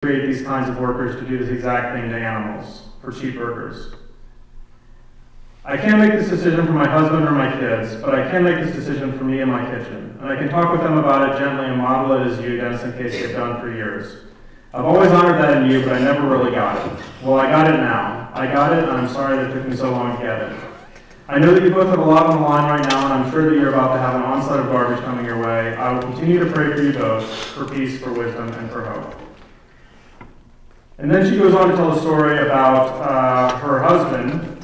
create these kinds of workers to do this exact thing to animals for cheap burgers. I can't make this decision for my husband or my kids, but I can make this decision for me in my kitchen. And I can talk with them about it gently and model it as you, Dennis, in case they've done for years. I've always honored that in you, but I never really got it. Well, I got it now. I got it, and I'm sorry that it took me so long to get it. I know that you both have a lot on the line right now, and I'm sure that you're about to have an onslaught of garbage coming your way. I will continue to pray for you both, for peace, for wisdom, and for hope. And then she goes on to tell a story about her husband,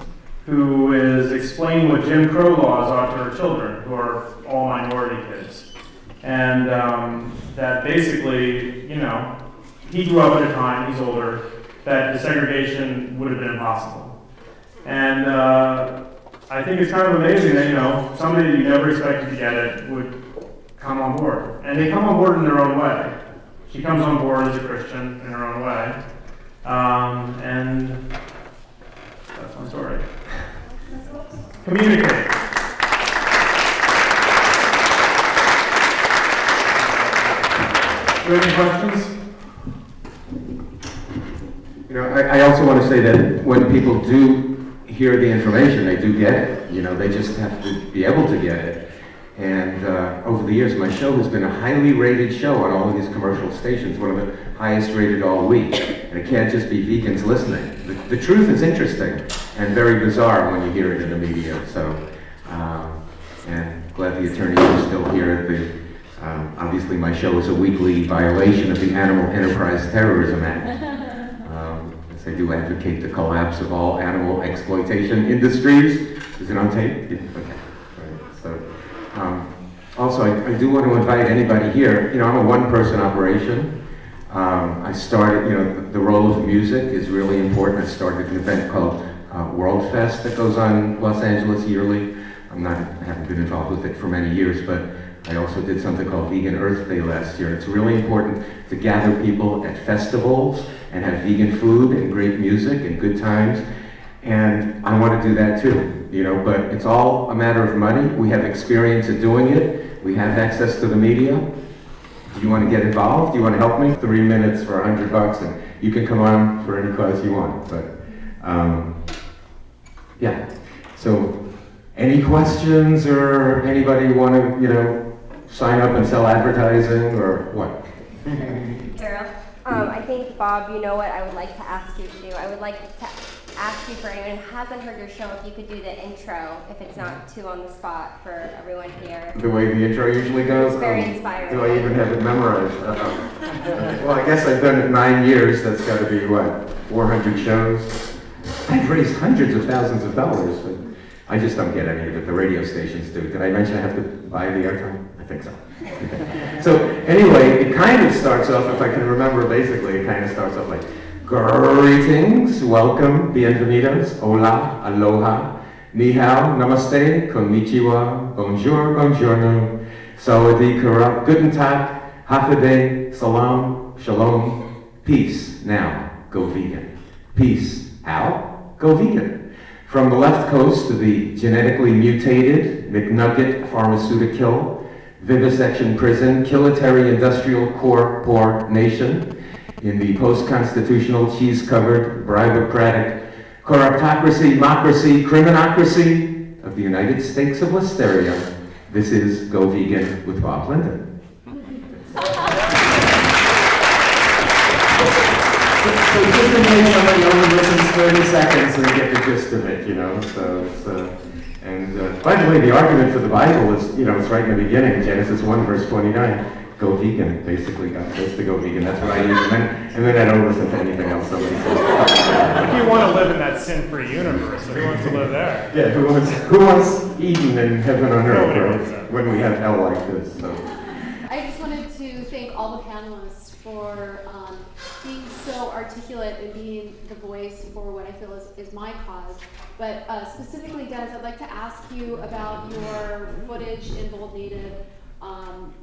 who is explaining what Jim Crow laws are to her children, who are all minority kids. And that basically, he grew up at a time, he's older, that desegregation would have been impossible. And I think it's kind of amazing that, somebody that you never expected to get it would come on board. And they come on board in their own way. She comes on board as a Christian in her own way. And that's my story. Communicate. Do you have any questions? I also want to say that when people do hear the information, they do get it. They just have to be able to get it. And over the years, my show has been a highly rated show on all of these commercial stations, one of the highest rated all week. And it can't just be vegans listening. The truth is interesting and very bizarre when you hear it in the media. So, and glad the attorneys are still here. Obviously, my show is a weekly violation of the Animal Enterprise Terrorism Act. As they do advocate the collapse of all animal exploitation industries. Is it on tape? Yeah. Okay. Right. So, also, I do want to invite anybody here. I'm a one-person operation. I started, the role of music is really important. I started an event called World Fest that goes on in Los Angeles yearly. I haven't been involved with it for many years, but I also did something called Vegan Earth Day last year. It's really important to gather people at festivals and have vegan food and great music and good times. And I want to do that too, but it's all a matter of money. We have experience at doing it. We have access to the media. Do you want to get involved? Do you want to help me? 3 minutes for $100, and you can come on for any cause you want. But yeah. So, any questions, or anybody want to, sign up and sell advertising, or what? Carol, I think, Bob, you know what I would like to ask you to do? I would like to ask you, for anyone who hasn't heard your show, if you could do the intro, if it's not too on the spot for everyone here. The way the intro usually goes? It's very inspiring. Do I even have it memorized? Well, I guess I've done it 9 years. That's got to be, 400 shows? I've raised hundreds of thousands of dollars, but I just don't get any of it. The radio stations do. Did I mention I have to buy the airtime? I think so. So anyway, it kind of starts off, if I can remember basically, it kind of starts off like, greetings, welcome, bienvenidos, hola, aloha, ni hao, namaste, konnichiwa, bonjour, buongiorno, sawadee kara, guten tag, hafide, salam, shalom, peace. Now, go vegan. Peace. How? Go vegan. From the left coast to the genetically mutated McNugget pharmaceutical vivisection prison, kilitary industrial core poor nation, in the post-constitutional cheese-covered bribocratic corruptocracy, democracy, criminocracy of the United States of Wisteria. This is Go Vegan with Bob Linden. So just in case somebody only listens 30 seconds and they get the gist of it, And by the way, the argument for the Bible is, it's right in the beginning, Genesis 1, verse 29. Go vegan. Basically, God says to go vegan. That's what I use. And then I don't listen to anything else somebody says. If you want to live in that sin-free universe, who wants to live there? Yeah, who wants Eden and heaven on earth when we have hell like this? So. I just wanted to thank all the panelists for being so articulate and being the voice for what I feel is my cause. But specifically, Dennis, I'd like to ask you about your footage in Bold Native,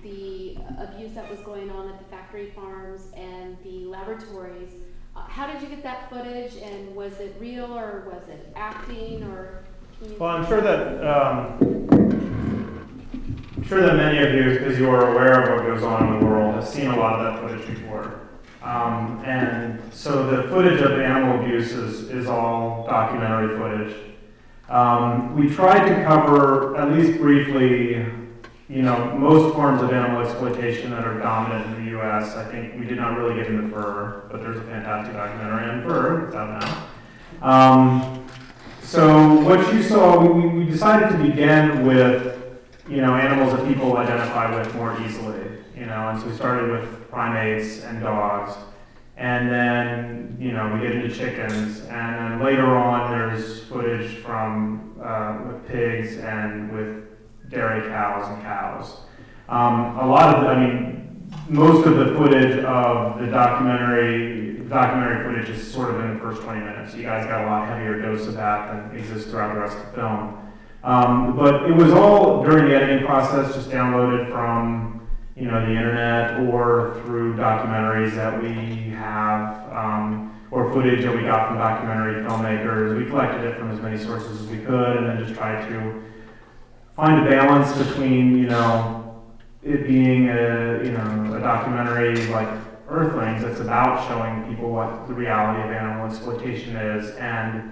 the abuse that was going on at the factory farms and the laboratories. How did you get that footage, and was it real or was it acting, or? Well, I'm sure that many of you, because you are aware of what goes on in the world, have seen a lot of that footage before. And so the footage of the animal abuse is all documentary footage. We tried to cover, at least briefly, most forms of animal exploitation that are dominant in the U.S. I think we did not really get into fur, but there's a fantastic documentary on fur. It's out now. So what you saw, we decided to begin with, animals that people identify with more easily, and so we started with primates and dogs, and then, we get into chickens, and then later on there's footage from with pigs and with dairy cows and cows. Most of the footage of the documentary footage is sort of in the first 20 minutes. You guys got a lot heavier dose of that than exists throughout the rest of the film. But it was all during the editing process, just downloaded from the internet or through documentaries that we have, or footage that we got from documentary filmmakers. We collected it from as many sources as we could, and then just tried to find a balance between, it being a documentary like Earthlings that's about showing people what the reality of animal exploitation is, and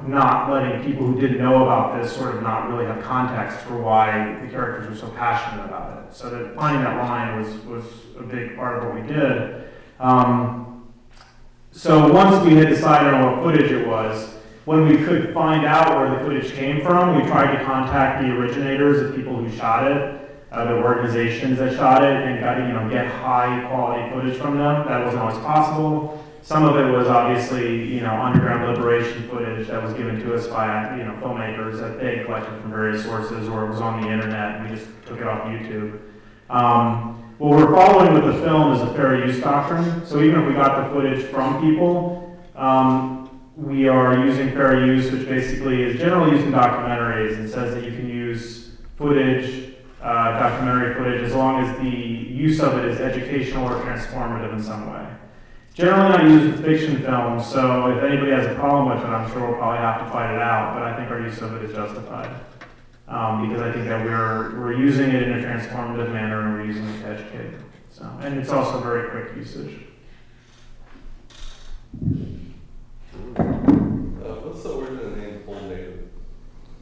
not letting people who didn't know about this sort of not really have context for why the characters were so passionate about it. So that finding that line was a big part of what we did. So once we had decided on what footage it was, when we could find out where the footage came from, we tried to contact the originators, the people who shot it, the organizations that shot it, and get high quality footage from them. That wasn't always possible. Some of it was obviously underground liberation footage that was given to us by filmmakers that they collected from various sources, or it was on the internet and we just took it off YouTube. What we're following with the film is a fair use doctrine. So even if we got the footage from people, we are using fair use, which basically is generally used in documentaries and says that you can use footage, documentary footage, as long as the use of it is educational or transformative in some way. Generally not used with fiction films, so if anybody has a problem with it, I'm sure we'll probably have to fight it out, but I think our use of it is justified. Because I think that we're using it in a transformative manner and we're using it to educate. So, and it's also very quick usage. What's the origin of the name Bull Native?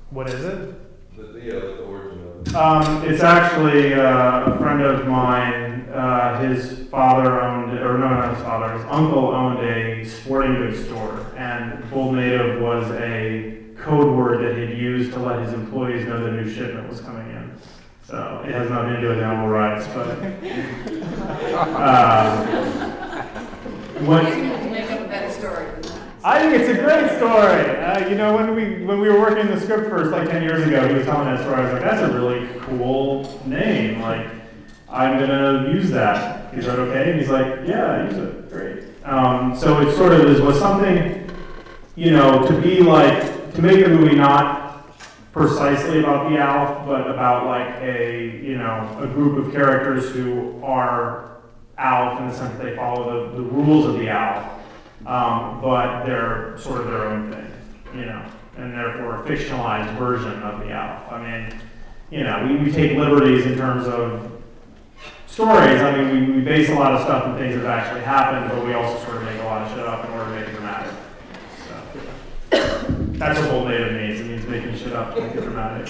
What is it? The origin of it. It's actually a friend of mine. His father owned, or no, not his father, his uncle owned a sporting goods store, and Bull Native was a code word that he'd used to let his employees know the new shipment was coming in. So it has nothing to do with animal rights, but Make up a better story than that. I think it's a great story. When we were working the script first, like 10 years ago, he was telling that story. I was like, that's a really cool name. Like, I'm gonna use that. Is that okay? And he's like, yeah, use it. Great. So it sort of was something, to make the movie not precisely about the ALF, but about like a group of characters who are ALF in the sense that they follow the rules of the ALF. But they're sort of their own thing, and therefore a fictionalized version of the ALF. I mean, we take liberties in terms of stories. I mean, we base a lot of stuff on things that have actually happened, but we also sort of make a lot of shit up in order to make it dramatic. So, that's what Bull Native means. It means making shit up to make it dramatic.